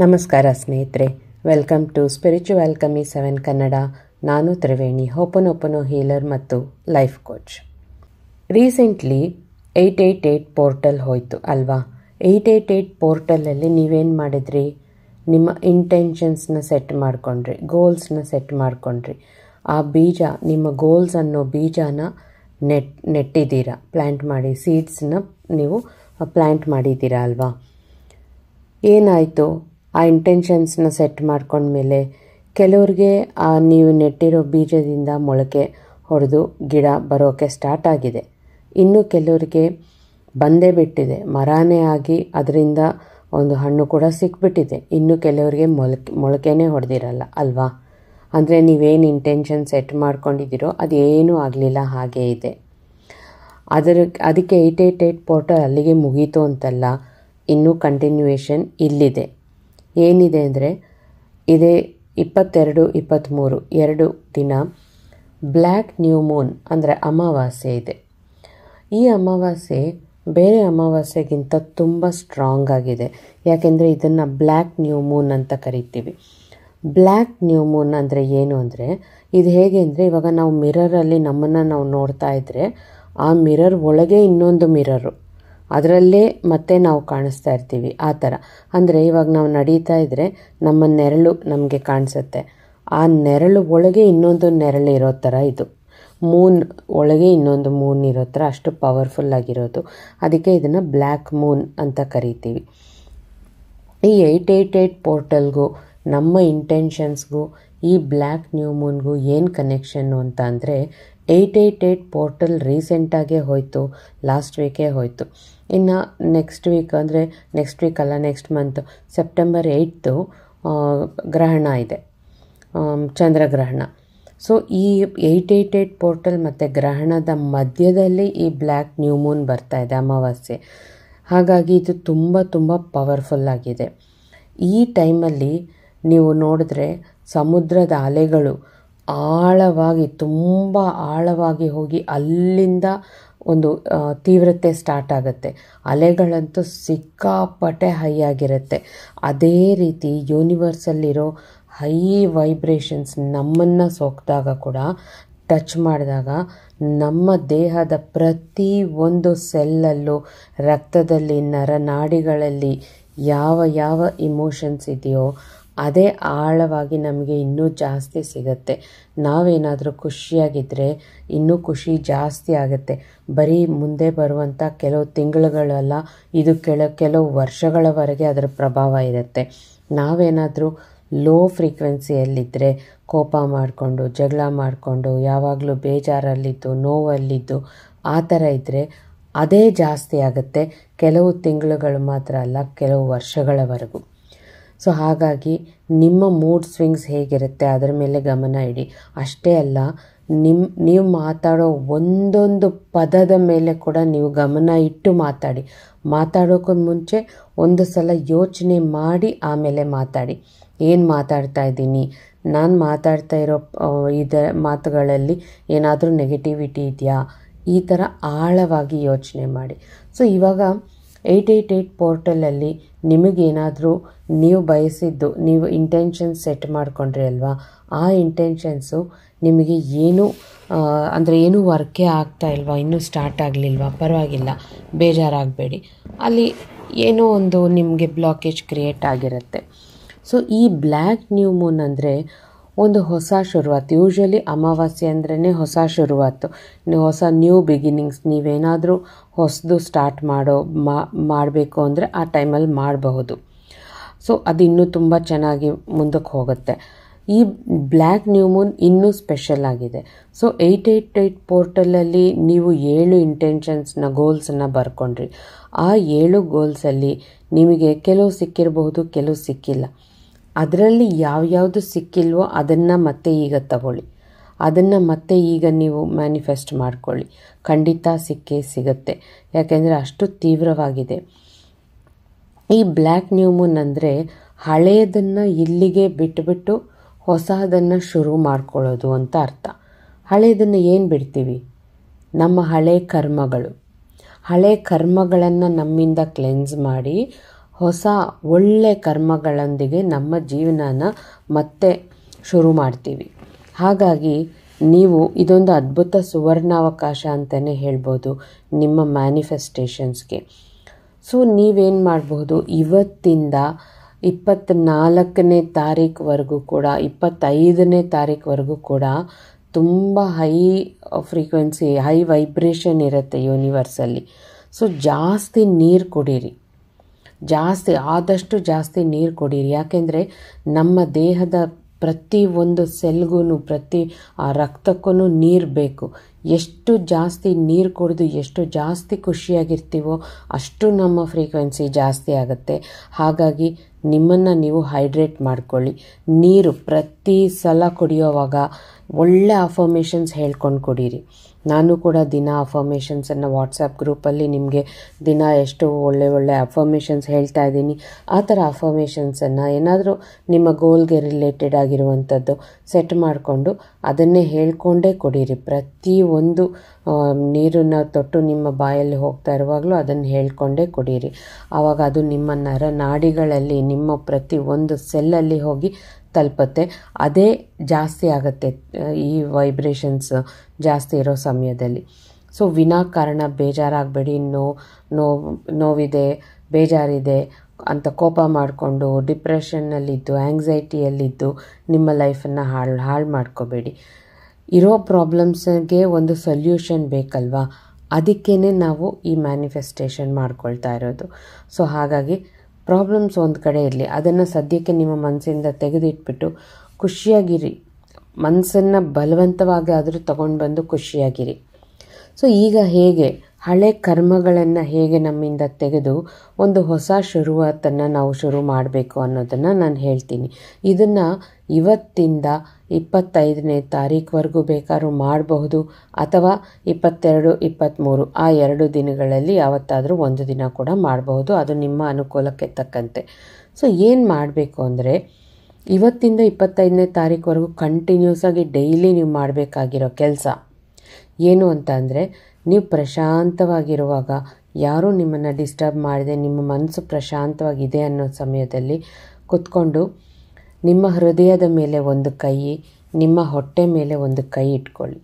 ನಮಸ್ಕಾರ ಸ್ನೇಹಿತರೆ, welcome to spiritual ಆಲ್ಕಮಿ 7 Kannada. ನಾನು ತ್ರಿವೇಣಿ, ಹೋಪನೋಪನೋ ಹೀಲರ್ ಮತ್ತು ಲೈಫ್ ಕೋಚ್. ರೀಸೆಂಟ್ಲಿ 888 ಪೋರ್ಟಲ್ ಹೋಯಿತು ಅಲ್ವಾ? 888 ಪೋರ್ಟಲಲ್ಲಿ ನೀವೇನು ಮಾಡಿದ್ರಿ? ನಿಮ್ಮ ಇಂಟೆನ್ಷನ್ಸ್ನ ಸೆಟ್ ಮಾಡಿಕೊಂಡ್ರಿ, ಗೋಲ್ಸ್ನ ಸೆಟ್ ಮಾಡಿಕೊಂಡ್ರಿ. ಆ ಬೀಜ, ನಿಮ್ಮ ಗೋಲ್ಸ್ ಅನ್ನೋ ಬೀಜನ ನೆಟ್ಟಿದ್ದೀರಾ, ಪ್ಲ್ಯಾಂಟ್ ಮಾಡಿ, ಸೀಡ್ಸ್ನ ನೀವು ಪ್ಲ್ಯಾಂಟ್ ಮಾಡಿದ್ದೀರಾ ಅಲ್ವಾ? ಏನಾಯಿತು? ಆ ಇಂಟೆನ್ಷನ್ಸ್ನ ಸೆಟ್ ಮಾಡ್ಕೊಂಡ್ಮೇಲೆ ಕೆಲವ್ರಿಗೆ ನೀವು ನೆಟ್ಟಿರೋ ಬೀಜದಿಂದ ಮೊಳಕೆ ಹೊಡೆದು ಗಿಡ ಬರೋಕ್ಕೆ ಸ್ಟಾರ್ಟ್ ಆಗಿದೆ. ಇನ್ನು ಕೆಲವರಿಗೆ ಬಂದೇ ಬಿಟ್ಟಿದೆ, ಮರನೇ ಆಗಿ ಅದರಿಂದ ಒಂದು ಹಣ್ಣು ಕೂಡ ಸಿಕ್ಬಿಟ್ಟಿದೆ. ಇನ್ನು ಕೆಲವರಿಗೆ ಮೊಳಕೆನೇ ಹೊಡೆದಿರಲ್ಲ ಅಲ್ವಾ? ಅಂದರೆ ನೀವೇನು ಇಂಟೆನ್ಷನ್ ಸೆಟ್ ಮಾಡ್ಕೊಂಡಿದ್ದೀರೋ ಅದೇನೂ ಆಗಲಿಲ್ಲ, ಹಾಗೇ ಇದೆ. ಅದಕ್ಕೆ 888 ಪೋರ್ಟಲ್ ಅಲ್ಲಿಗೆ ಮುಗೀತು ಅಂತಲ್ಲ, ಇನ್ನೂ ಕಂಟಿನ್ಯೂಯೇಷನ್ ಇಲ್ಲಿದೆ. ಏನಿದೆ ಅಂದರೆ, ಇದೇ 22, 23 2 ದಿನ ಬ್ಲ್ಯಾಕ್ ನ್ಯೂ ಮೂನ್ ಅಂದರೆ ಅಮಾವಾಸ್ಯೆ ಇದೆ. ಈ ಅಮಾವಾಸ್ಯೆ ಬೇರೆ ಅಮಾವಾಸ್ಯೆಗಿಂತ ತುಂಬ ಸ್ಟ್ರಾಂಗ್ ಆಗಿದೆ. ಯಾಕೆಂದರೆ ಇದನ್ನು ಬ್ಲ್ಯಾಕ್ ನ್ಯೂ ಮೂನ್ ಅಂತ ಕರಿತೀವಿ. ಬ್ಲ್ಯಾಕ್ ನ್ಯೂ ಮೂನ್ ಅಂದರೆ ಏನು ಅಂದರೆ, ಇದು ಹೇಗೆ ಅಂದರೆ, ಇವಾಗ ನಾವು ಮಿರರಲ್ಲಿ ನಮ್ಮನ್ನು ನಾವು ನೋಡ್ತಾ ಇದ್ದರೆ ಆ ಮಿರರ್ ಒಳಗೆ ಇನ್ನೊಂದು ಮಿರರು, ಅದರಲ್ಲೇ ಮತ್ತೆ ನಾವು ಕಾಣಿಸ್ತಾ ಇರ್ತೀವಿ. ಆ ಥರ ಅಂದರೆ, ಇವಾಗ ನಾವು ನಡೀತಾ ಇದ್ದರೆ ನಮ್ಮ ನೆರಳು ನಮಗೆ ಕಾಣಿಸುತ್ತೆ. ಆ ನೆರಳು ಒಳಗೆ ಇನ್ನೊಂದು ನೆರಳು ಇರೋ ಥರ ಇದು ಮೂನ್ ಒಳಗೆ ಇನ್ನೊಂದು ಮೂನ್ ಇರೋ ಥರ, ಅಷ್ಟು ಪವರ್ಫುಲ್ ಆಗಿರೋದು. ಅದಕ್ಕೆ ಇದನ್ನು ಬ್ಲ್ಯಾಕ್ ಮೂನ್ ಅಂತ ಕರಿತೀವಿ. ಈ 888 ಪೋರ್ಟಲ್ಗೂ ನಮ್ಮ ಇಂಟೆನ್ಷನ್ಸ್ಗೂ ಈ ಬ್ಲ್ಯಾಕ್ ನ್ಯೂ ಮೂನ್ಗೂ ಏನು ಕನೆಕ್ಷನ್ನು ಅಂತ ಅಂದರೆ, 888 ಪೋರ್ಟಲ್ ರೀಸೆಂಟಾಗೇ ಹೋಯಿತು, ಲಾಸ್ಟ್ ವೀಕೇ ಹೋಯಿತು. ಇನ್ನು ನೆಕ್ಸ್ಟ್ ವೀಕ್ ಅಂದರೆ ನೆಕ್ಸ್ಟ್ ಮಂತ್ ಸೆಪ್ಟೆಂಬರ್ 8 ಗ್ರಹಣ ಇದೆ, ಚಂದ್ರಗ್ರಹಣ. ಸೊ ಈ 888 ಪೋರ್ಟಲ್ ಮತ್ತು ಗ್ರಹಣದ ಮಧ್ಯದಲ್ಲಿ ಈ ಬ್ಲ್ಯಾಕ್ ನ್ಯೂ ಮೂನ್ ಬರ್ತಾ ಇದೆ, ಅಮಾವಾಸ್ಯೆ. ಹಾಗಾಗಿ ಇದು ತುಂಬ ತುಂಬ ಪವರ್ಫುಲ್ ಆಗಿದೆ. ಈ ಟೈಮಲ್ಲಿ ನೀವು ನೋಡಿದ್ರೆ ಸಮುದ್ರದ ಅಲೆಗಳು ಆಳವಾಗಿ, ತುಂಬ ಆಳವಾಗಿ ಹೋಗಿ ಅಲ್ಲಿಂದ ಒಂದು ತೀವ್ರತೆ ಸ್ಟಾರ್ಟ್ ಆಗುತ್ತೆ. ಅಲೆಗಳಂತೂ ಸಿಕ್ಕಾಪಟ್ಟೆ ಹೈ ಆಗಿರುತ್ತೆ. ಅದೇ ರೀತಿ ಯೂನಿವರ್ಸಲ್ಲಿರೋ ಹೈ ವೈಬ್ರೇಷನ್ಸ್ ನಮ್ಮನ್ನು ಸೋಕಿದಾಗ ಕೂಡ, ಟಚ್ ಮಾಡಿದಾಗ ನಮ್ಮ ದೇಹದ ಪ್ರತಿ ಒಂದು ಸೆಲ್ಲಲ್ಲೂ, ರಕ್ತದಲ್ಲಿ, ನರನಾಡಿಗಳಲ್ಲಿ ಯಾವ ಇಮೋಷನ್ಸ್ ಇದೆಯೋ ಅದೇ ಆಳವಾಗಿ ನಮಗೆ ಇನ್ನೂ ಜಾಸ್ತಿ ಸಿಗುತ್ತೆ. ನಾವೇನಾದರೂ ಖುಷಿಯಾಗಿದ್ದರೆ ಇನ್ನೂ ಖುಷಿ ಜಾಸ್ತಿ ಆಗುತ್ತೆ. ಬರೀ ಮುಂದೆ ಬರುವಂಥ ಕೆಲವು ತಿಂಗಳುಗಳಲ್ಲ, ಇದು ಕೆಲವು ವರ್ಷಗಳವರೆಗೆ ಅದರ ಪ್ರಭಾವ ಇರುತ್ತೆ. ನಾವೇನಾದರೂ ಲೋ ಫ್ರೀಕ್ವೆನ್ಸಿಯಲ್ಲಿದ್ದರೆ, ಕೋಪ ಮಾಡಿಕೊಂಡು, ಜಗಳ ಮಾಡಿಕೊಂಡು, ಯಾವಾಗಲೂ ಬೇಜಾರಲ್ಲಿದ್ದು, ನೋವಲ್ಲಿದ್ದು ಆ ಥರ ಇದ್ದರೆ ಅದೇ ಜಾಸ್ತಿ ಆಗುತ್ತೆ. ಕೆಲವು ತಿಂಗಳುಗಳು ಮಾತ್ರ ಅಲ್ಲ, ಕೆಲವು ವರ್ಷಗಳವರೆಗೂ. ಸೊ ಹಾಗಾಗಿ ನಿಮ್ಮ ಮೂಡ್ ಸ್ವಿಂಗ್ಸ್ ಹೇಗಿರುತ್ತೆ ಅದರ ಮೇಲೆ ಗಮನ ಇಡಿ. ಅಷ್ಟೇ ಅಲ್ಲ, ನೀವು ಮಾತಾಡೋ ಒಂದೊಂದು ಪದದ ಮೇಲೆ ಕೂಡ ನೀವು ಗಮನ ಇಟ್ಟು ಮಾತಾಡೋಕ್ಕೂ ಮುಂಚೆ ಒಂದು ಸಲ ಯೋಚನೆ ಮಾಡಿ ಆಮೇಲೆ ಮಾತಾಡಿ. ಏನು ಮಾತಾಡ್ತಾ ಇದ್ದೀನಿ, ನಾನು ಮಾತಾಡ್ತಾ ಇರೋ ಮಾತುಗಳಲ್ಲಿ ಏನಾದರೂ ನೆಗೆಟಿವಿಟಿ ಇದೆಯಾ, ಈ ಥರ ಆಳವಾಗಿ ಯೋಚನೆ ಮಾಡಿ. ಸೊ ಇವಾಗ 888 ಪೋರ್ಟಲಲ್ಲಿ ನಿಮಗೇನಾದರೂ ನೀವು ಬಯಸಿದ್ದು, ನೀವು ಇಂಟೆನ್ಷನ್ಸ್ ಸೆಟ್ ಮಾಡಿಕೊಂಡ್ರಿ ಅಲ್ವಾ, ಆ ಇಂಟೆನ್ಷನ್ಸು ನಿಮಗೆ ಏನೂ ವರ್ಕೇ ಆಗ್ತಾ ಇಲ್ವಾ, ಇನ್ನೂ ಸ್ಟಾರ್ಟ್ ಆಗಲಿಲ್ವಾ, ಪರವಾಗಿಲ್ಲ, ಬೇಜಾರಾಗಬೇಡಿ. ಅಲ್ಲಿ ಏನೋ ಒಂದು ನಿಮಗೆ ಬ್ಲಾಕೇಜ್ ಕ್ರಿಯೇಟ್ ಆಗಿರುತ್ತೆ. ಸೊ ಈ ಬ್ಲ್ಯಾಕ್ ನ್ಯೂ ಮೂನ್ ಅಂದರೆ ಒಂದು ಹೊಸ ಶುರುವಾತು. ಯೂಶ್ವಲಿ ಅಮಾವಾಸ್ಯೆ ಅಂದ್ರೇ ಹೊಸ ಶುರುವಾತು, ಹೊಸ ನ್ಯೂ ಬಿಗಿನಿಂಗ್ಸ್. ನೀವೇನಾದರೂ ಹೊಸದು ಸ್ಟಾರ್ಟ್ ಮಾಡಬೇಕು ಅಂದರೆ ಆ ಟೈಮಲ್ಲಿ ಮಾಡಬಹುದು. ಸೊ ಅದು ಇನ್ನೂ ತುಂಬ ಚೆನ್ನಾಗಿ ಮುಂದಕ್ಕೆ ಹೋಗುತ್ತೆ. ಈ ಬ್ಲ್ಯಾಕ್ ನ್ಯೂ ಮೂನ್ ಇನ್ನೂ ಸ್ಪೆಷಲ್ ಆಗಿದೆ. ಸೊ 888 ಪೋರ್ಟಲಲ್ಲಿ ನೀವು 7 ಇಂಟೆನ್ಷನ್ಸ್ನ, ಗೋಲ್ಸನ್ನು ಬರ್ಕೊಂಡ್ರಿ. ಆ 7 ಗೋಲ್ಸಲ್ಲಿ ನಿಮಗೆ ಕೆಲವು ಸಿಕ್ಕಿರಬಹುದು, ಕೆಲವು ಸಿಕ್ಕಿಲ್ಲ. ಅದರಲ್ಲಿ ಯಾವ್ಯಾವುದು ಸಿಕ್ಕಿಲ್ವೋ ಅದನ್ನು ಮತ್ತೆ ಈಗ ತಗೊಳ್ಳಿ, ಅದನ್ನು ಮತ್ತೆ ಈಗ ನೀವು ಮ್ಯಾನಿಫೆಸ್ಟ್ ಮಾಡ್ಕೊಳ್ಳಿ. ಖಂಡಿತ ಸಿಕ್ಕೇ ಸಿಗುತ್ತೆ, ಯಾಕೆಂದರೆ ಅಷ್ಟು ತೀವ್ರವಾಗಿದೆ. ಈ ಬ್ಲ್ಯಾಕ್ ನ್ಯೂ ಮೂನ್ ಅಂದರೆ ಹಳೆಯದನ್ನು ಇಲ್ಲಿಗೆ ಬಿಟ್ಟುಬಿಟ್ಟು ಹೊಸದನ್ನು ಶುರು ಮಾಡ್ಕೊಳ್ಳೋದು ಅಂತ ಅರ್ಥ. ಹಳೆಯದನ್ನು ಏನು ಬಿಡ್ತೀವಿ? ನಮ್ಮ ಹಳೆ ಕರ್ಮಗಳನ್ನು ನಮ್ಮಿಂದ ಕ್ಲೆನ್ಸ್ ಮಾಡಿ ಹೊಸ ಒಳ್ಳೆ ಕರ್ಮಗಳೊಂದಿಗೆ ನಮ್ಮ ಜೀವನನ ಮತ್ತೆ ಶುರು ಮಾಡ್ತೀವಿ. ಹಾಗಾಗಿ ನೀವು ಇದೊಂದು ಅದ್ಭುತ ಸುವರ್ಣಾವಕಾಶ ಅಂತಲೇ ಹೇಳ್ಬೋದು ನಿಮ್ಮ ಮ್ಯಾನಿಫೆಸ್ಟೇಷನ್ಸ್ಗೆ. ಸೊ ನೀವೇನು ಮಾಡಬಹುದು, ಇವತ್ತಿಂದ 24ನೇ ತಾರೀಕುವರೆಗೂ ಕೂಡ 25ನೇ ತಾರೀಕುವರೆಗೂ ಕೂಡ ತುಂಬ ಹೈ ಫ್ರೀಕ್ವೆನ್ಸಿ, ಹೈ ವೈಬ್ರೇಷನ್ ಇರುತ್ತೆ ಯೂನಿವರ್ಸಲ್ಲಿ. ಸೊ ಜಾಸ್ತಿ ನೀರು ಕುಡೀರಿ, ಆದಷ್ಟು ಜಾಸ್ತಿ ನೀರು ಕುಡೀರಿ. ಯಾಕೆಂದರೆ ನಮ್ಮ ದೇಹದ ಪ್ರತಿ ಒಂದು ಸೆಲ್ಗೂ, ಪ್ರತಿ ರಕ್ತಕ್ಕೂ ನೀರು ಬೇಕು. ಎಷ್ಟು ಜಾಸ್ತಿ ನೀರು ಕುಡಿದು ಎಷ್ಟು ಜಾಸ್ತಿ ಖುಷಿಯಾಗಿರ್ತೀವೋ ಅಷ್ಟು ನಮ್ಮ ಫ್ರೀಕ್ವೆನ್ಸಿ ಜಾಸ್ತಿ ಆಗುತ್ತೆ. ಹಾಗಾಗಿ ನಿಮ್ಮನ್ನು ನೀವು ಹೈಡ್ರೇಟ್ ಮಾಡ್ಕೊಳ್ಳಿ. ನೀರು ಪ್ರತಿ ಸಲ ಕುಡಿಯೋವಾಗ ಒಳ್ಳೆ ಅಫರ್ಮೇಷನ್ಸ್ ಹೇಳ್ಕೊಂಡು ಕುಡೀರಿ. ನಾನು ಕೂಡ ದಿನ ಅಫರ್ಮೇಷನ್ಸನ್ನು ವಾಟ್ಸಪ್ ಗ್ರೂಪಲ್ಲಿ ನಿಮಗೆ ದಿನ ಎಷ್ಟು ಒಳ್ಳೆ ಅಫರ್ಮೇಷನ್ಸ್ ಹೇಳ್ತಾ ಇದ್ದೀನಿ. ಆ ಥರ ಅಫರ್ಮೇಷನ್ಸನ್ನು ಏನಾದರೂ ನಿಮ್ಮ ಗೋಲ್ಗೆ ರಿಲೇಟೆಡ್ ಆಗಿರುವಂಥದ್ದು ಸೆಟ್ ಮಾಡಿಕೊಂಡು ಅದನ್ನೇ ಹೇಳ್ಕೊಂಡೇ ಕುಡೀರಿ. ಪ್ರತಿ ಒಂದು ನೀರನ್ನು ತೊಟ್ಟು ನಿಮ್ಮ ಬಾಯಲ್ಲಿ ಹೋಗ್ತಾ ಇರುವಾಗಲೂ ಅದನ್ನು ಹೇಳ್ಕೊಂಡೇ ಕುಡೀರಿ. ಆವಾಗ ಅದು ನಿಮ್ಮ ನರನಾಡಿಗಳಲ್ಲಿ, ನಿಮ್ಮ ಪ್ರತಿ ಒಂದು ಸೆಲ್ಲಲ್ಲಿ ಹೋಗಿ ತಲುಪುತ್ತೆ. ಅದೇ ಜಾಸ್ತಿ ಆಗುತ್ತೆ ಈ ವೈಬ್ರೇಷನ್ಸ್ ಜಾಸ್ತಿ ಇರೋ ಸಮಯದಲ್ಲಿ. ಸೊ ವಿನಾಕಾರಣ ಬೇಜಾರಾಗಬೇಡಿ. ನೋವಿದೆ, ಬೇಜಾರಿದೆ ಅಂತ ಕೋಪ ಮಾಡಿಕೊಂಡು ಡಿಪ್ರೆಷನ್ನಲ್ಲಿದ್ದು, ಆ್ಯಂಗ್ಸೈಟಿಯಲ್ಲಿದ್ದು ನಿಮ್ಮ ಲೈಫನ್ನು ಹಾಳು ಮಾಡ್ಕೋಬೇಡಿ. ಇರೋ ಪ್ರಾಬ್ಲಮ್ಸ್ಗೆ ಒಂದು ಸೊಲ್ಯೂಷನ್ ಬೇಕಲ್ವಾ, ಅದಕ್ಕೇ ನಾವು ಈ ಮ್ಯಾನಿಫೆಸ್ಟೇಷನ್ ಮಾಡ್ಕೊಳ್ತಾ ಇರೋದು. ಸೊ ಹಾಗಾಗಿ ಪ್ರಾಬ್ಲಮ್ಸ್ ಒಂದು ಕಡೆ ಇರಲಿ, ಅದನ್ನು ಸದ್ಯಕ್ಕೆ ನಿಮ್ಮ ಮನಸ್ಸಿಂದ ತೆಗೆದಿಟ್ಬಿಟ್ಟು ಖುಷಿಯಾಗಿರಿ. ಮನಸ್ಸನ್ನು ಬಲವಂತವಾಗಿ ಆದರೂ ತಗೊಂಡು ಬಂದು ಖುಷಿಯಾಗಿರಿ. ಸೊ ಈಗ ಹೇಗೆ ಹಳೆ ಕರ್ಮಗಳನ್ನು ಹೇಗೆ ನಮ್ಮಿಂದ ತೆಗೆದು ಒಂದು ಹೊಸ ಶುರುವಾತನ್ನು ನಾವು ಶುರು ಮಾಡಬೇಕು ಅನ್ನೋದನ್ನು ನಾನು ಹೇಳ್ತೀನಿ. ಇದನ್ನು ಇವತ್ತಿಂದ 25ನೇ ತಾರೀಕುವರೆಗೂ ಬೇಕಾದ್ರೂ ಮಾಡಬಹುದು, ಅಥವಾ 22, 23 ಆ 2 ದಿನಗಳಲ್ಲಿ ಯಾವತ್ತಾದರೂ ಒಂದು ದಿನ ಕೂಡ ಮಾಡಬಹುದು. ಅದು ನಿಮ್ಮ ಅನುಕೂಲಕ್ಕೆ ತಕ್ಕಂತೆ. ಸೊ ಏನು ಮಾಡಬೇಕು ಅಂದರೆ, ಇವತ್ತಿಂದ 25ನೇ ತಾರೀಕುವರೆಗೂ ಕಂಟಿನ್ಯೂಸ್ ಆಗಿ ಡೈಲಿ ನೀವು ಮಾಡಬೇಕಾಗಿರೋ ಕೆಲಸ ಏನು ಅಂತ ಅಂದರೆ, ನೀವು ಪ್ರಶಾಂತವಾಗಿರುವಾಗ, ಯಾರೂ ನಿಮ್ಮನ್ನು ಡಿಸ್ಟರ್ಬ್ ಮಾಡದೆ, ನಿಮ್ಮ ಮನಸ್ಸು ಪ್ರಶಾಂತವಾಗಿದೆ ಅನ್ನೋ ಸಮಯದಲ್ಲಿ ಕೂತ್ಕೊಂಡು ನಿಮ್ಮ ಹೃದಯದ ಮೇಲೆ ಒಂದು ಕೈ, ನಿಮ್ಮ ಹೊಟ್ಟೆ ಮೇಲೆ ಒಂದು ಕೈ ಇಟ್ಕೊಳ್ಳಿ.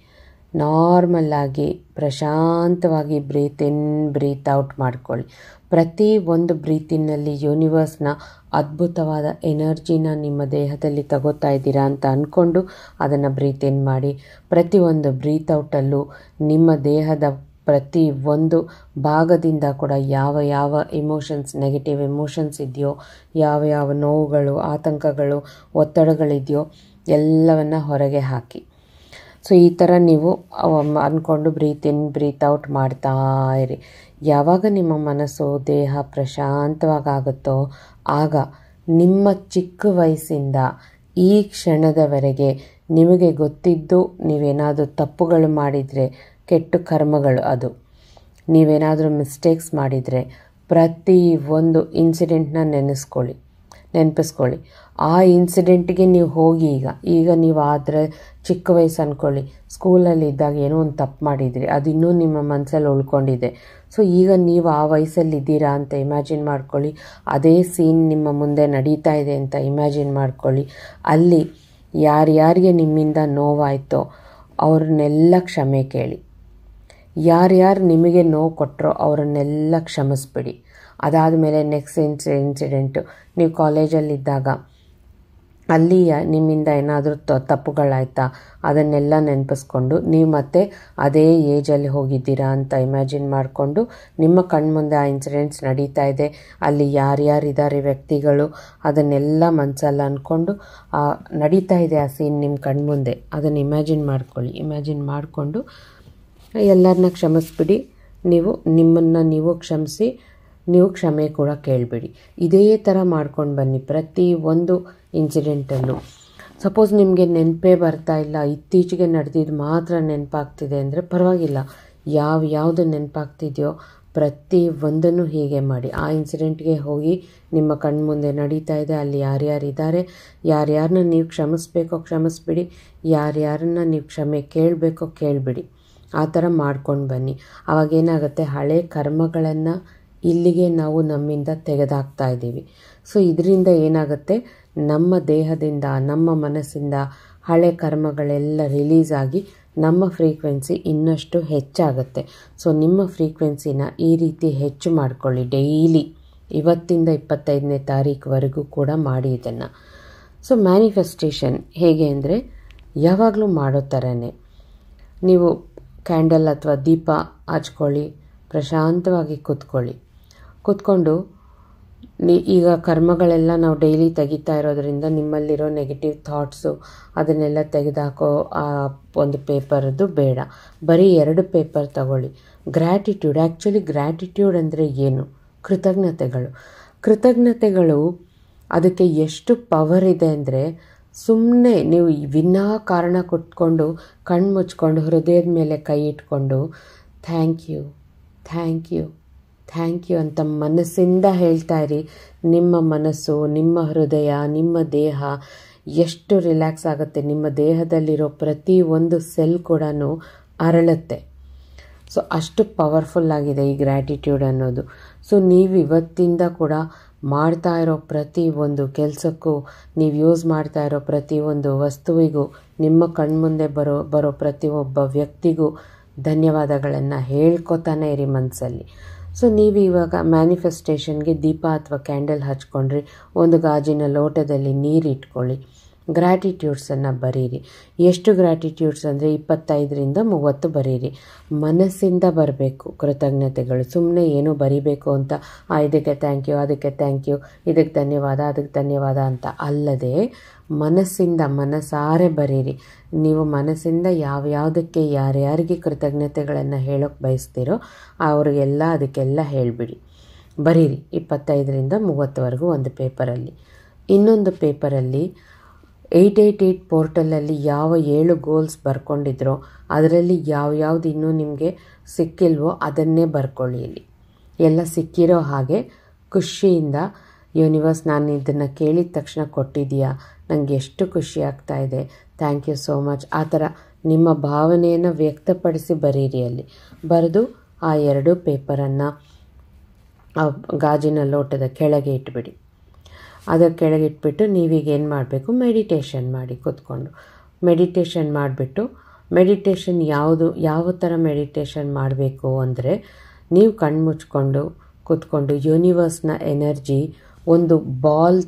ನಾರ್ಮಲ್ಲಾಗಿ ಪ್ರಶಾಂತವಾಗಿ ಬ್ರೀತ್ ಇನ್ ಬ್ರೀತ್ ಔಟ್ ಮಾಡ್ಕೊಳ್ಳಿ. ಪ್ರತಿ ಒಂದು ಬ್ರೀತಿನಲ್ಲಿ ಯೂನಿವರ್ಸ್ನ ಅದ್ಭುತವಾದ ಎನರ್ಜಿನ ನಿಮ್ಮ ದೇಹದಲ್ಲಿ ತಗೋತಾ ಇದ್ದೀರಾ ಅಂತ ಅಂದ್ಕೊಂಡು ಅದನ್ನು ಬ್ರೀತ್ ಇನ್ ಮಾಡಿ. ಪ್ರತಿಯೊಂದು ಬ್ರೀತ್ ಔಟಲ್ಲೂ ನಿಮ್ಮ ದೇಹದ ಪ್ರತಿ ಒಂದು ಭಾಗದಿಂದ ಕೂಡ ಯಾವ ಇಮೋಷನ್ಸ್, ನೆಗೆಟಿವ್ ಇಮೋಷನ್ಸ್ ಇದೆಯೋ, ಯಾವ ನೋವುಗಳು, ಆತಂಕಗಳು, ಒತ್ತಡಗಳಿದೆಯೋ ಎಲ್ಲವನ್ನು ಹೊರಗೆ ಹಾಕಿ. ಸೊ ಈ ಥರ ನೀವು ಅಂದ್ಕೊಂಡು ಬ್ರೀತ್ ಇನ್ ಬ್ರೀತ್ ಔಟ್ ಮಾಡ್ತಾ ಇರಿ. ಯಾವಾಗ ನಿಮ್ಮ ಮನಸ್ಸು ದೇಹ ಪ್ರಶಾಂತವಾಗುತ್ತೋ ಆಗ ನಿಮ್ಮ ಚಿಕ್ಕ ವಯಸ್ಸಿಂದ ಈ ಕ್ಷಣದವರೆಗೆ ನಿಮಗೆ ಗೊತ್ತಿದ್ದು ನೀವೇನಾದರೂ ತಪ್ಪುಗಳು ಮಾಡಿದರೆ, ಕೆಟ್ಟ ಕರ್ಮಗಳು, ಅದು ನೀವೇನಾದರೂ ಮಿಸ್ಟೇಕ್ಸ್ ಮಾಡಿದರೆ ಪ್ರತಿ ಒಂದು ಇನ್ಸಿಡೆಂಟ್ನ ನೆನಪಿಸ್ಕೊಳ್ಳಿ. ಆ ಇನ್ಸಿಡೆಂಟ್ಗೆ ನೀವು ಹೋಗಿ, ಈಗ ನೀವು ಆದರೆ ಚಿಕ್ಕ ವಯಸ್ಸು ಅಂದ್ಕೊಳ್ಳಿ, ಸ್ಕೂಲಲ್ಲಿ ಇದ್ದಾಗ ಏನೋ ಒಂದು ತಪ್ಪು ಮಾಡಿದ್ರಿ, ಅದು ಇನ್ನೂ ನಿಮ್ಮ ಮನಸ್ಸಲ್ಲಿ ಉಳ್ಕೊಂಡಿದೆ. ಸೊ ಈಗ ನೀವು ಆ ವಯಸ್ಸಲ್ಲಿದ್ದೀರಾ ಅಂತ ಇಮ್ಯಾಜಿನ್ ಮಾಡ್ಕೊಳ್ಳಿ. ಅದೇ ಸೀನ್ ನಿಮ್ಮ ಮುಂದೆ ನಡೀತಾ ಇದೆ ಅಂತ ಇಮ್ಯಾಜಿನ್ ಮಾಡ್ಕೊಳ್ಳಿ. ಅಲ್ಲಿ ಯಾರ್ಯಾರಿಗೆ ನಿಮ್ಮಿಂದ ನೋವಾಯಿತೋ ಅವ್ರನ್ನೆಲ್ಲ ಕ್ಷಮೆ ಕೇಳಿ. ಯಾರ್ಯಾರು ನಿಮಗೆ ನೋವು ಕೊಟ್ಟರೋ ಅವರನ್ನೆಲ್ಲ ಕ್ಷಮಿಸ್ಬಿಡಿ. ಅದಾದಮೇಲೆ ನೆಕ್ಸ್ಟ್ ಇನ್ಸಿಡೆಂಟು, ನೀವು ಕಾಲೇಜಲ್ಲಿದ್ದಾಗ ಅಲ್ಲಿ ನಿಮ್ಮಿಂದ ಏನಾದರೂ ತಪ್ಪುಗಳಾಯ್ತಾ ಅದನ್ನೆಲ್ಲ ನೆನಪಿಸ್ಕೊಂಡು ನೀವು ಮತ್ತೆ ಅದೇ ಏಜಲ್ಲಿ ಹೋಗಿದ್ದೀರಾ ಅಂತ ಇಮ್ಯಾಜಿನ್ ಮಾಡಿಕೊಂಡು ನಿಮ್ಮ ಕಣ್ಮುಂದೆ ಆ ಇನ್ಸಿಡೆಂಟ್ಸ್ ನಡೀತಾ ಇದೆ, ಅಲ್ಲಿ ಯಾರ್ಯಾರಿದ್ದಾರೆ ವ್ಯಕ್ತಿಗಳು, ಅದನ್ನೆಲ್ಲ ಮನಸ್ಸಲ್ಲಿ ಅಂದ್ಕೊಂಡು ನಡೀತಾ ಇದೆ ಆ ಸೀನ್ ನಿಮ್ಮ ಕಣ್ಮುಂದೆ, ಅದನ್ನು ಇಮ್ಯಾಜಿನ್ ಮಾಡ್ಕೊಳ್ಳಿ. ಇಮ್ಯಾಜಿನ್ ಮಾಡಿಕೊಂಡು ಎಲ್ಲರನ್ನ ಕ್ಷಮಿಸ್ಬಿಡಿ. ನಿಮ್ಮನ್ನು ನೀವು ಕ್ಷಮಿಸಿ, ನೀವು ಕ್ಷಮೆ ಕೂಡ ಕೇಳಿಬಿಡಿ. ಇದೇ ಥರ ಮಾಡ್ಕೊಂಡು ಬನ್ನಿ ಪ್ರತಿ ಒಂದು ಇನ್ಸಿಡೆಂಟಲ್ಲೂ. ಸಪೋಸ್ ನಿಮಗೆ ನೆನಪೇ ಬರ್ತಾ ಇಲ್ಲ, ಇತ್ತೀಚೆಗೆ ನಡೆದಿದ್ದು ಮಾತ್ರ ನೆನಪಾಗ್ತಿದೆ ಅಂದರೆ ಪರವಾಗಿಲ್ಲ, ಯಾವುದು ನೆನಪಾಗ್ತಿದೆಯೋ ಪ್ರತಿ ಒಂದನ್ನು ಹೀಗೆ ಮಾಡಿ. ಆ ಇನ್ಸಿಡೆಂಟ್ಗೆ ಹೋಗಿ ನಿಮ್ಮ ಕಣ್ಮುಂದೆ ನಡೀತಾ ಇದೆ, ಅಲ್ಲಿ ಯಾರ್ಯಾರಿದ್ದಾರೆ, ಯಾರ್ಯಾರನ್ನ ನೀವು ಕ್ಷಮಿಸ್ಬೇಕೋ ಕ್ಷಮಿಸ್ಬಿಡಿ, ಯಾರ್ಯಾರನ್ನ ನೀವು ಕ್ಷಮೆ ಕೇಳಬೇಕೋ ಕೇಳಿಬಿಡಿ. ಆ ಥರ ಮಾಡ್ಕೊಂಡು ಬನ್ನಿ. ಆವಾಗೇನಾಗುತ್ತೆ, ಹಳೆ ಕರ್ಮಗಳನ್ನು ಇಲ್ಲಿಗೆ ನಾವು ನಮ್ಮಿಂದ ತೆಗೆದಾಕ್ತಾ ಇದ್ದೀವಿ. ಸೊ ಇದರಿಂದ ಏನಾಗುತ್ತೆ, ನಮ್ಮ ದೇಹದಿಂದ ನಮ್ಮ ಮನಸ್ಸಿಂದ ಹಳೆ ಕರ್ಮಗಳೆಲ್ಲ ರಿಲೀಸ್ ಆಗಿ ನಮ್ಮ ಫ್ರೀಕ್ವೆನ್ಸಿ ಇನ್ನಷ್ಟು ಹೆಚ್ಚಾಗುತ್ತೆ. ಸೊ ನಿಮ್ಮ ಫ್ರೀಕ್ವೆನ್ಸಿನ ಈ ರೀತಿ ಹೆಚ್ಚು ಮಾಡ್ಕೊಳ್ಳಿ ಡೈಲಿ. ಇವತ್ತಿಂದ 25ನೇ ತಾರೀಕುವರೆಗೂ ಕೂಡ ಮಾಡಿ ಇದನ್ನು. ಸೊ ಮ್ಯಾನಿಫೆಸ್ಟೇಷನ್ ಹೇಗೆ ಅಂದರೆ ಯಾವಾಗಲೂ ಮಾಡೋ ಥರನೇ ನೀವು ಕ್ಯಾಂಡಲ್ ಅಥವಾ ದೀಪ ಹಚ್ಕೊಳ್ಳಿ, ಪ್ರಶಾಂತವಾಗಿ ಕೂತ್ಕೊಂಡು ಈಗ ಕರ್ಮಗಳೆಲ್ಲ ನಾವು ಡೈಲಿ ತೆಗಿತಾ ಇರೋದ್ರಿಂದ ನಿಮ್ಮಲ್ಲಿರೋ ನೆಗೆಟಿವ್ ಥಾಟ್ಸು ಅದನ್ನೆಲ್ಲ ತೆಗೆದುಹಾಕೋ ಒಂದು ಪೇಪರದ್ದು ಬೇಡ. ಬರೀ 2 ಪೇಪರ್ ತಗೊಳ್ಳಿ. ಗ್ರ್ಯಾಟಿಟ್ಯೂಡ್, ಆ್ಯಕ್ಚುಲಿ ಗ್ರ್ಯಾಟಿಟ್ಯೂಡ್ ಅಂದರೆ ಏನು? ಕೃತಜ್ಞತೆಗಳು ಅದಕ್ಕೆ ಎಷ್ಟು ಪವರ್ ಇದೆ ಅಂದರೆ, ಸುಮ್ಮನೆ ನೀವು ವಿನಾಕಾರಣ ಕುತ್ಕೊಂಡು ಕಣ್ಣು ಮುಚ್ಕೊಂಡು ಹೃದಯದ ಮೇಲೆ ಕೈ ಇಟ್ಕೊಂಡು ಥ್ಯಾಂಕ್ ಯು ಅಂತ ಮನಸ್ಸಿಂದ ಹೇಳ್ತಾ ಇರಿ. ನಿಮ್ಮ ಮನಸ್ಸು, ನಿಮ್ಮ ಹೃದಯ, ನಿಮ್ಮ ದೇಹ ಎಷ್ಟು ರಿಲ್ಯಾಕ್ಸ್ ಆಗುತ್ತೆ. ನಿಮ್ಮ ದೇಹದಲ್ಲಿರೋ ಪ್ರತಿ ಒಂದು ಸೆಲ್ ಕೂಡ ಅರಳುತ್ತೆ. ಸೊ ಅಷ್ಟು ಪವರ್ಫುಲ್ ಆಗಿದೆ ಈ ಗ್ರ್ಯಾಟಿಟ್ಯೂಡ್ ಅನ್ನೋದು. ಸೊ ನೀವು ಇವತ್ತಿಂದ ಕೂಡ ಮಾಡ್ತಾ ಇರೋ ಪ್ರತಿ ಒಂದು ಕೆಲಸಕ್ಕೂ, ನೀವು ಯೂಸ್ ಮಾಡ್ತಾ ಇರೋ ಪ್ರತಿಯೊಂದು ವಸ್ತುವಿಗೂ, ನಿಮ್ಮ ಕಣ್ಮುಂದೆ ಬರೋ ಪ್ರತಿಯೊಬ್ಬ ವ್ಯಕ್ತಿಗೂ ಧನ್ಯವಾದಗಳನ್ನು ಹೇಳ್ಕೊತಾನೆ ಇರಿ ಮನಸ್ಸಲ್ಲಿ. ಸೊ ನೀವು ಇವಾಗ ಮ್ಯಾನಿಫೆಸ್ಟೇಷನ್ಗೆ ದೀಪ ಅಥವಾ ಕ್ಯಾಂಡಲ್ ಹಚ್ಕೊಂಡ್ರಿ, ಒಂದು ಗಾಜಿನ ಲೋಟದಲ್ಲಿ ನೀರು ಇಟ್ಕೊಳ್ಳಿ, ಗ್ರ್ಯಾಟಿಟ್ಯೂಡ್ಸನ್ನು ಬರೀರಿ. ಎಷ್ಟು ಗ್ರ್ಯಾಟಿಟ್ಯೂಡ್ಸ್ ಅಂದರೆ 25ರಿಂದ 30 ಬರೀರಿ. ಮನಸ್ಸಿಂದ ಬರಬೇಕು ಕೃತಜ್ಞತೆಗಳು. ಸುಮ್ಮನೆ ಏನೋ ಬರೀಬೇಕು ಅಂತ ಇದಕ್ಕೆ ಥ್ಯಾಂಕ್ ಯು, ಅದಕ್ಕೆ ಥ್ಯಾಂಕ್ ಯು, ಇದಕ್ಕೆ ಧನ್ಯವಾದ, ಅದಕ್ಕೆ ಧನ್ಯವಾದ ಅಂತ ಅಲ್ಲದೆ ಮನಸ್ಸಾರೆ ಬರೀರಿ. ನೀವು ಮನಸ್ಸಿಂದ ಯಾವ್ಯಾವುದಕ್ಕೆ ಯಾರ್ಯಾರಿಗೆ ಕೃತಜ್ಞತೆಗಳನ್ನು ಹೇಳೋಕ್ಕೆ ಬಯಸ್ತೀರೋ ಅವ್ರಿಗೆಲ್ಲ ಅದಕ್ಕೆಲ್ಲ ಹೇಳಿಬಿಡಿ. ಬರೀರಿ 25ರಿಂದ 30ವರೆಗೂ ಒಂದು ಪೇಪರಲ್ಲಿ. ಇನ್ನೊಂದು ಪೇಪರಲ್ಲಿ 888 ಪೋರ್ಟಲಲ್ಲಿ ಯಾವ 7 ಗೋಲ್ಸ್ ಬರ್ಕೊಂಡಿದ್ರೋ ಅದರಲ್ಲಿ ಯಾವ್ಯಾವ್ದು ಇನ್ನೂ ನಿಮಗೆ ಸಿಕ್ಕಿಲ್ವೋ ಅದನ್ನೇ ಬರ್ಕೊಳ್ಳಿ. ಇಲ್ಲಿ ಎಲ್ಲ ಸಿಕ್ಕಿರೋ ಹಾಗೆ ಖುಷಿಯಿಂದ ಯೂನಿವರ್ಸ್, ನಾನು ಇದನ್ನು ಕೇಳಿದ ತಕ್ಷಣ ಕೊಟ್ಟಿದ್ದೀಯಾ, ನನಗೆ ಎಷ್ಟು ಖುಷಿ ಆಗ್ತಾ ಇದೆ, ಥ್ಯಾಂಕ್ ಯು ಸೋ ಮಚ್, ಆ ಥರ ನಿಮ್ಮ ಭಾವನೆಯನ್ನು ವ್ಯಕ್ತಪಡಿಸಿ ಬರೀರಿ. ಅಲ್ಲಿ ಬರೆದು ಆ 2 ಪೇಪರನ್ನು ಗಾಜಿನ ಲೋಟದ ಕೆಳಗೆ ಇಟ್ಬಿಡಿ. ಅದರ ಕೆಳಗೆ ಇಟ್ಬಿಟ್ಟು ನೀವೀಗ ಏನು ಮಾಡಬೇಕು, ಮೆಡಿಟೇಷನ್ ಮಾಡಿ ಕೂತ್ಕೊಂಡು. ಮೆಡಿಟೇಷನ್ ಮಾಡಿಬಿಟ್ಟು, ಮೆಡಿಟೇಷನ್ ಯಾವ ಥರ ಮೆಡಿಟೇಷನ್ ಮಾಡಬೇಕು ಅಂದರೆ, ನೀವು ಕಣ್ಣು ಮುಚ್ಕೊಂಡು ಕೂತ್ಕೊಂಡು ಯೂನಿವರ್ಸ್ನ ಎನರ್ಜಿ ಒಂದು ಬಾಲ್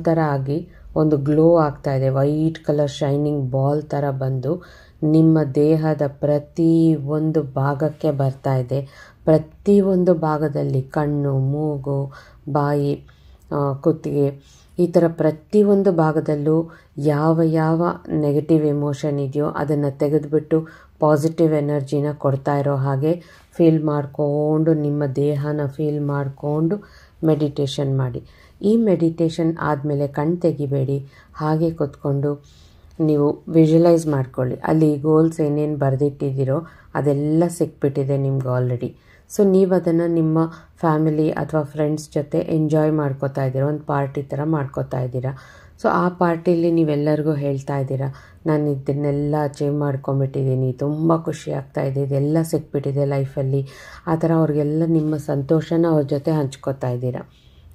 ಥರ ಆಗಿ ಒಂದು ಗ್ಲೋ ಆಗ್ತಾಯಿದೆ, ವೈಟ್ ಕಲರ್ ಶೈನಿಂಗ್ ಬಾಲ್ ಥರ ಬಂದು ನಿಮ್ಮ ದೇಹದ ಪ್ರತಿ ಒಂದು ಭಾಗಕ್ಕೆ ಬರ್ತಾ ಇದೆ. ಪ್ರತಿಯೊಂದು ಭಾಗದಲ್ಲಿ ಕಣ್ಣು, ಮೂಗು, ಬಾಯಿ, ಕುತ್ತಿಗೆ, ಈ ಥರ ಪ್ರತಿಯೊಂದು ಭಾಗದಲ್ಲೂ ಯಾವ ನೆಗೆಟಿವ್ ಎಮೋಷನ್ ಇದೆಯೋ ಅದನ್ನು ತೆಗೆದುಬಿಟ್ಟು ಪಾಸಿಟಿವ್ ಎನರ್ಜಿನ ಕೊಡ್ತಾ ಇರೋ ಹಾಗೆ ಫೀಲ್ ಮಾಡಿಕೊಂಡು, ನಿಮ್ಮ ದೇಹನ ಫೀಲ್ ಮಾಡಿಕೊಂಡು ಮೆಡಿಟೇಷನ್ ಮಾಡಿ. ಈ ಮೆಡಿಟೇಷನ್ ಆದಮೇಲೆ ಕಣ್ಣು ತೆಗಿಬೇಡಿ, ಹಾಗೆ ಕೂತ್ಕೊಂಡು ನೀವು ವಿಜುವಲೈಸ್ ಮಾಡ್ಕೊಳ್ಳಿ. ಅಲ್ಲಿ ಗೋಲ್ಸ್ ಏನೇನು ಬರೆದಿಟ್ಟಿದ್ದೀರೋ ಅದೆಲ್ಲ ಸಿಕ್ಬಿಟ್ಟಿದೆ ನಿಮ್ಗೆ ಆಲ್ರೆಡಿ. ಸೊ ನೀವು ಅದನ್ನು ನಿಮ್ಮ ಫ್ಯಾಮಿಲಿ ಅಥವಾ ಫ್ರೆಂಡ್ಸ್ ಜೊತೆ ಎಂಜಾಯ್ ಮಾಡ್ಕೋತಾ ಇದ್ದೀರಾ, ಒಂದು ಪಾರ್ಟಿ ಥರ ಮಾಡ್ಕೋತಾ ಇದ್ದೀರಾ. ಸೊ ಆ ಪಾರ್ಟಿಲಿ ನೀವೆಲ್ಲರಿಗೂ ಹೇಳ್ತಾ ಇದ್ದೀರಾ, ನಾನು ಇದನ್ನೆಲ್ಲ ಅಚೀವ್ ಮಾಡ್ಕೊಂಬಿಟ್ಟಿದ್ದೀನಿ, ತುಂಬ ಖುಷಿ ಆಗ್ತಾಯಿದೆ, ಇದೆಲ್ಲ ಸಿಕ್ಬಿಟ್ಟಿದೆ ಲೈಫಲ್ಲಿ. ಆ ಥರ ಅವ್ರಿಗೆಲ್ಲ ನಿಮ್ಮ ಸಂತೋಷನ ಅವ್ರ ಜೊತೆ ಹಂಚ್ಕೋತಾ ಇದ್ದೀರಾ.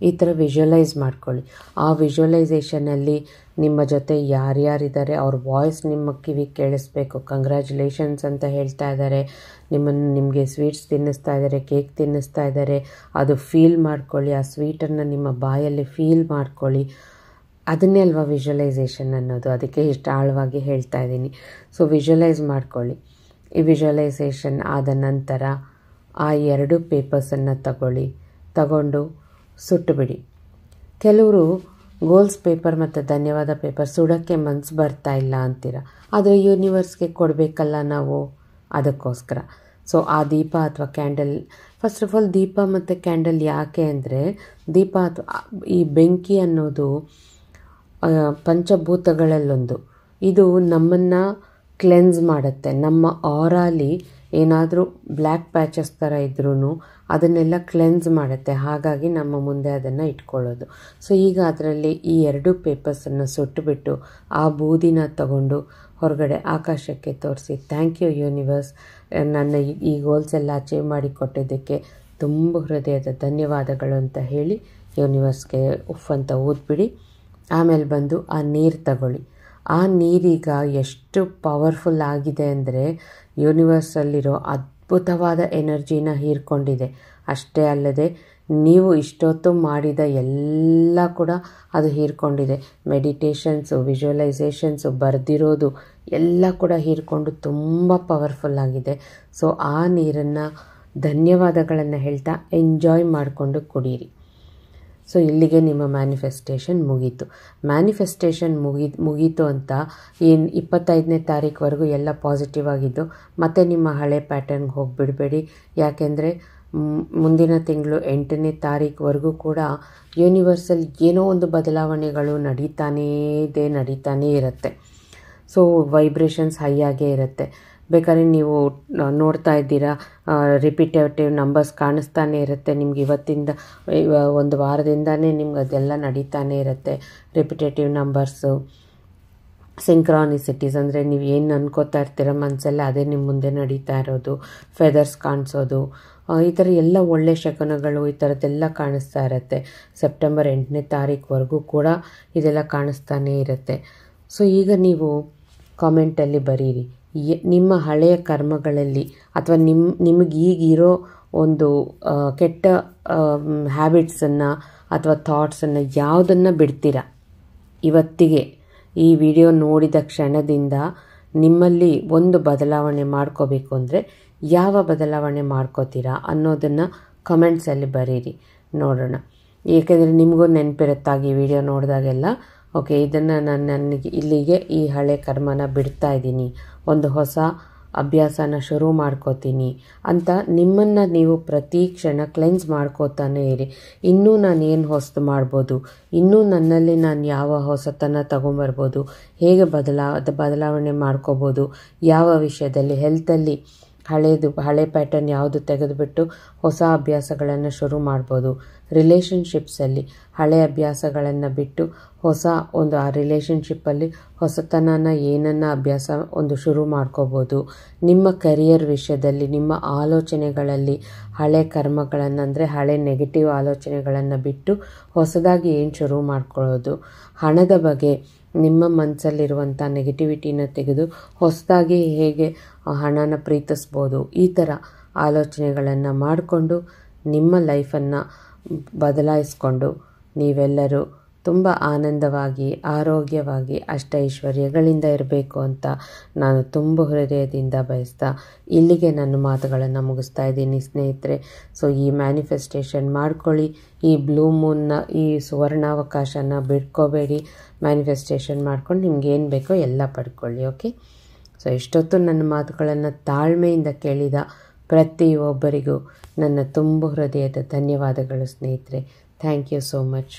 ಈ ಥರ ವಿಜುವಲೈಸ್ ಮಾಡ್ಕೊಳ್ಳಿ. ಆ ವಿಜುವಲೈಸೇಷನಲ್ಲಿ ನಿಮ್ಮ ಜೊತೆ ಯಾರ್ಯಾರಿದ್ದಾರೆ ಅವ್ರ ವಾಯ್ಸ್ ನಿಮ್ಮ ಕಿವಿಗೆ ಕೇಳಿಸ್ಬೇಕು. ಕಂಗ್ರ್ಯಾಚುಲೇಷನ್ಸ್ ಅಂತ ಹೇಳ್ತಾ ಇದ್ದಾರೆ, ನಿಮಗೆ ಸ್ವೀಟ್ಸ್ ತಿನ್ನಿಸ್ತಾ ಇದ್ದಾರೆ, ಕೇಕ್ ತಿನ್ನಿಸ್ತಾ ಇದ್ದಾರೆ, ಅದು ಫೀಲ್ ಮಾಡ್ಕೊಳ್ಳಿ. ಆ ಸ್ವೀಟನ್ನು ನಿಮ್ಮ ಬಾಯಲ್ಲಿ ಫೀಲ್ ಮಾಡ್ಕೊಳ್ಳಿ. ಅದನ್ನೇ ಅಲ್ವಾ ವಿಜುವಲೈಸೇಷನ್ ಅನ್ನೋದು, ಅದಕ್ಕೆ ಇಷ್ಟು ಆಳವಾಗಿ ಹೇಳ್ತಾ ಇದ್ದೀನಿ. ಸೊ ವಿಜುವಲೈಸ್ ಮಾಡ್ಕೊಳ್ಳಿ. ಈ ವಿಜುವಲೈಸೇಷನ್ ಆದ ನಂತರ ಆ 2 ಪೇಪರ್ಸನ್ನು ತಗೊಂಡು ಸುಟ್ಟುಬಿಡಿ. ಕೆಲವರು ಗೋಲ್ಸ್ ಪೇಪರ್ ಮತ್ತು ಧನ್ಯವಾದ ಪೇಪರ್ ಸುಡೋಕ್ಕೆ ಮನಸ್ಸು ಬರ್ತಾ ಇಲ್ಲ ಅಂತೀರ, ಆದರೆ ಯೂನಿವರ್ಸ್ಗೆ ಕೊಡಬೇಕಲ್ಲ ನಾವು, ಅದಕ್ಕೋಸ್ಕರ. ಸೊ ಆ ದೀಪ ಅಥವಾ ಕ್ಯಾಂಡಲ್, ಫಸ್ಟ್ ಆಫ್ ಆಲ್ ದೀಪ ಮತ್ತು ಕ್ಯಾಂಡಲ್ ಯಾಕೆ ಅಂದರೆ, ದೀಪ ಅಥವಾ ಈ ಬೆಂಕಿ ಅನ್ನೋದು ಪಂಚಭೂತಗಳಲ್ಲೊಂದು. ಇದು ನಮ್ಮನ್ನು ಕ್ಲೆನ್ಸ್ ಮಾಡುತ್ತೆ. ನಮ್ಮ ಆರಾಲಿ ಏನಾದರೂ ಬ್ಲ್ಯಾಕ್ ಪ್ಯಾಚಸ್ ಥರ ಇದ್ರೂ ಅದನ್ನೆಲ್ಲ ಕ್ಲೆನ್ಸ್ ಮಾಡುತ್ತೆ. ಹಾಗಾಗಿ ನಮ್ಮ ಮುಂದೆ ಅದನ್ನು ಇಟ್ಕೊಳ್ಳೋದು. ಸೊ ಈಗ ಅದರಲ್ಲಿ ಈ 2 ಪೇಪರ್ಸನ್ನು ಸುಟ್ಟುಬಿಟ್ಟು ಆ ಬೂದಿನ ತಗೊಂಡು ಹೊರಗಡೆ ಆಕಾಶಕ್ಕೆ ತೋರಿಸಿ, ಥ್ಯಾಂಕ್ ಯು ಯೂನಿವರ್ಸ್, ನನ್ನ ಈ ಗೋಲ್ಸ್ ಎಲ್ಲ ಅಚೀವ್ ಮಾಡಿ ಕೊಟ್ಟಿದ್ದಕ್ಕೆ ತುಂಬ ಹೃದಯದ ಧನ್ಯವಾದಗಳು ಅಂತ ಹೇಳಿ ಯೂನಿವರ್ಸ್ಗೆ ಉಫ್ ಅಂತ ಊದ್ಬಿಡಿ. ಆಮೇಲೆ ಬಂದು ಆ ನೀರು ತಗೊಳ್ಳಿ. ಆ ನೀರೀಗ ಎಷ್ಟು ಪವರ್ಫುಲ್ ಆಗಿದೆ ಅಂದರೆ ಯೂನಿವರ್ಸಲ್ಲಿರೋ ಅದ್ಭುತವಾದ ಎನರ್ಜಿನ ಹೀರ್ಕೊಂಡಿದೆ. ಅಷ್ಟೇ ಅಲ್ಲದೆ ನೀವು ಇಷ್ಟೊತ್ತು ಮಾಡಿದ ಎಲ್ಲ ಕೂಡ ಅದು ಹೀರ್ಕೊಂಡಿದೆ. ಮೆಡಿಟೇಷನ್ಸು, ವಿಜುವಲೈಸೇಷನ್ಸು, ಬರೆದಿರೋದು ಎಲ್ಲ ಕೂಡ ಹೀರ್ಕೊಂಡು ತುಂಬ ಪವರ್ಫುಲ್ ಆಗಿದೆ. ಸೊ ಆ ನೀರನ್ನು ಧನ್ಯವಾದಗಳನ್ನು ಹೇಳ್ತಾ ಎಂಜಾಯ್ ಮಾಡಿಕೊಂಡು ಕುಡೀರಿ. ಸೊ ಇಲ್ಲಿಗೆ ನಿಮ್ಮ ಮ್ಯಾನಿಫೆಸ್ಟೇಷನ್ ಮುಗೀತು. ಮ್ಯಾನಿಫೆಸ್ಟೇಷನ್ ಮುಗೀತು ಅಂತ 25ನೇ ತಾರೀಕುವರೆಗೂ ಎಲ್ಲ ಪಾಸಿಟಿವ್ ಆಗಿದ್ದು ಮತ್ತೆ ನಿಮ್ಮ ಹಳೆ ಪ್ಯಾಟರ್ನ್ಗೆ ಹೋಗಿಬಿಡಬೇಡಿ. ಯಾಕೆಂದರೆ ಮುಂದಿನ ತಿಂಗಳು 8ನೇ ತಾರೀಕುವರೆಗೂ ಕೂಡ ಯೂನಿವರ್ಸಲ್ ಏನೋ ಒಂದು ಬದಲಾವಣೆಗಳು ನಡೀತಾನೇ ಇರುತ್ತೆ. ಸೊ ವೈಬ್ರೇಷನ್ಸ್ ಹೈ ಆಗೇ ಇರುತ್ತೆ. ಬೇಕಾದ್ರೆ ನೀವು ನೋಡ್ತಾ ಇದ್ದೀರಾ, ರಿಪಿಟೇಟಿವ್ ನಂಬರ್ಸ್ ಕಾಣಿಸ್ತಾನೆ ಇರುತ್ತೆ ನಿಮ್ಗೆ. ಇವತ್ತಿಂದ ಒಂದು ವಾರದಿಂದನೇ ನಿಮ್ಗೆ ಅದೆಲ್ಲ ನಡೀತಾನೆ ಇರುತ್ತೆ. ರಿಪಿಟೇಟಿವ್ ನಂಬರ್ಸು, ಸಿಂಕ್ರಾನಿಸಿಟೀಸ್ ಅಂದರೆ ನೀವು ಏನು ಅನ್ಕೋತಾ ಇರ್ತೀರ ಮನಸ್ಸೆಲ್ಲ ಅದೇ ನಿಮ್ಮ ಮುಂದೆ ನಡೀತಾ ಇರೋದು. ಫೆದರ್ಸ್ ಕಾಣಿಸೋದು, ಈ ಥರ ಎಲ್ಲ ಒಳ್ಳೆ ಶಕನಗಳು, ಈ ಥರದ್ದೆಲ್ಲ ಕಾಣಿಸ್ತಾ ಇರುತ್ತೆ. ಸೆಪ್ಟೆಂಬರ್ 8ನೇ ತಾರೀಕುವರೆಗೂ ಕೂಡ ಇದೆಲ್ಲ ಕಾಣಿಸ್ತಾನೇ ಇರುತ್ತೆ. ಸೊ ಈಗ ನೀವು ಕಾಮೆಂಟಲ್ಲಿ ಬರೀರಿ, ನಿಮ್ಮ ಹಳೆಯ ಕರ್ಮಗಳಲ್ಲಿ ಅಥವಾ ನಿಮಗೀಗಿರೋ ಒಂದು ಕೆಟ್ಟ ಹ್ಯಾಬಿಟ್ಸನ್ನು ಅಥವಾ ಥಾಟ್ಸನ್ನು ಯಾವುದನ್ನು ಬಿಡ್ತೀರಾ ಇವತ್ತಿಗೆ. ಈ ವಿಡಿಯೋ ನೋಡಿದ ಕ್ಷಣದಿಂದ ನಿಮ್ಮಲ್ಲಿ ಒಂದು ಬದಲಾವಣೆ ಮಾಡ್ಕೋಬೇಕು ಅಂದರೆ ಯಾವ ಬದಲಾವಣೆ ಮಾಡ್ಕೋತೀರಾ ಅನ್ನೋದನ್ನು ಕಮೆಂಟ್ಸಲ್ಲಿ ಬರೀರಿ, ನೋಡೋಣ. ಏಕೆಂದರೆ ನಿಮಗೂ ನೆನಪಿರುತ್ತಾಗಿ ಈ ವಿಡಿಯೋ ನೋಡಿದಾಗೆಲ್ಲ ಓಕೆ ಇದನ್ನು ನನಗೆ ಇಲ್ಲಿಗೆ ಈ ಹಳೆ ಕರ್ಮನ ಬಿಡ್ತಾ ಇದ್ದೀನಿ, ಒಂದು ಹೊಸ ಅಭ್ಯಾಸನ ಶುರು ಮಾಡ್ಕೋತೀನಿ ಅಂತ ನಿಮ್ಮನ್ನು ನೀವು ಪ್ರತಿ ಕ್ಷಣ ಕ್ಲೆನ್ಸ್ ಮಾಡ್ಕೋತಾನೆ ಇರಿ. ಇನ್ನೂ ನಾನು ಏನು ಹೊಸದು ಮಾಡ್ಬೋದು, ಇನ್ನೂ ನನ್ನಲ್ಲಿ ನಾನು ಯಾವ ಹೊಸತನ ತಗೊಂಬರ್ಬೋದು, ಹೇಗೆ ಬದಲಾವಣೆ ಮಾಡ್ಕೋಬೋದು, ಯಾವ ವಿಷಯದಲ್ಲಿ, ಹೆಲ್ತಲ್ಲಿ ಹಳೆ ಪ್ಯಾಟರ್ನ್ ಯಾವುದು ತೆಗೆದುಬಿಟ್ಟು ಹೊಸ ಅಭ್ಯಾಸಗಳನ್ನು ಶುರು ಮಾಡ್ಬೋದು. ರಿಲೇಷನ್ಶಿಪ್ಸಲ್ಲಿ ಹಳೆ ಅಭ್ಯಾಸಗಳನ್ನು ಬಿಟ್ಟು ಹೊಸ ಒಂದು ಆ ರಿಲೇಷನ್ಶಿಪ್ಪಲ್ಲಿ ಹೊಸತನನ ಏನನ್ನ ಅಭ್ಯಾಸ ಒಂದು ಶುರು ಮಾಡ್ಕೋಬೋದು. ನಿಮ್ಮ ಕರಿಯರ್ ವಿಷಯದಲ್ಲಿ, ನಿಮ್ಮ ಆಲೋಚನೆಗಳಲ್ಲಿ ಹಳೆ ಕರ್ಮಗಳನ್ನು ಅಂದರೆ ಹಳೆ ನೆಗೆಟಿವ್ ಆಲೋಚನೆಗಳನ್ನು ಬಿಟ್ಟು ಹೊಸದಾಗಿ ಏನು ಶುರು ಮಾಡ್ಕೊಳ್ಳೋದು. ಹಣದ ಬಗ್ಗೆ ನಿಮ್ಮ ಮನಸ್ಸಲ್ಲಿರುವಂಥ ನೆಗೆಟಿವಿಟಿನ ತೆಗೆದು ಹೊಸದಾಗಿ ಹೇಗೆ ಹಣನ ಪ್ರೀತಿಸ್ಬೋದು, ಈ ಥರ ಆಲೋಚನೆಗಳನ್ನು ಮಾಡಿಕೊಂಡು ನಿಮ್ಮ ಲೈಫನ್ನು ಬದಲಾಯಿಸ್ಕೊಂಡು ನೀವೆಲ್ಲರೂ ತುಂಬ ಆನಂದವಾಗಿ, ಆರೋಗ್ಯವಾಗಿ, ಅಷ್ಟೈಶ್ವರ್ಯಗಳಿಂದ ಇರಬೇಕು ಅಂತ ನಾನು ತುಂಬ ಹೃದಯದಿಂದ ಬಯಸ್ತಾ ಇಲ್ಲಿಗೆ ನನ್ನ ಮಾತುಗಳನ್ನು ಮುಗಿಸ್ತಾ ಇದ್ದೀನಿ ಸ್ನೇಹಿತರೆ. ಸೊ ಈ ಮ್ಯಾನಿಫೆಸ್ಟೇಷನ್ ಮಾಡ್ಕೊಳ್ಳಿ. ಈ ಬ್ಲೂ ಮೂನ್ನ ಈ ಸುವರ್ಣಾವಕಾಶನ ಬಿಟ್ಕೋಬೇಡಿ. ಮ್ಯಾನಿಫೆಸ್ಟೇಷನ್ ಮಾಡ್ಕೊಂಡು ನಿಮ್ಗೆ ಏನು ಬೇಕೋ ಎಲ್ಲ ಪಡ್ಕೊಳ್ಳಿ. ಓಕೆ. ಸೊ ಇಷ್ಟೊತ್ತು ನನ್ನ ಮಾತುಗಳನ್ನು ತಾಳ್ಮೆಯಿಂದ ಕೇಳಿದ ಪ್ರತಿಯೊಬ್ಬರಿಗೂ ನನ್ನ ತುಂಬ ಹೃದಯದ ಧನ್ಯವಾದಗಳು ಸ್ನೇಹಿತರೆ. Thank you so much.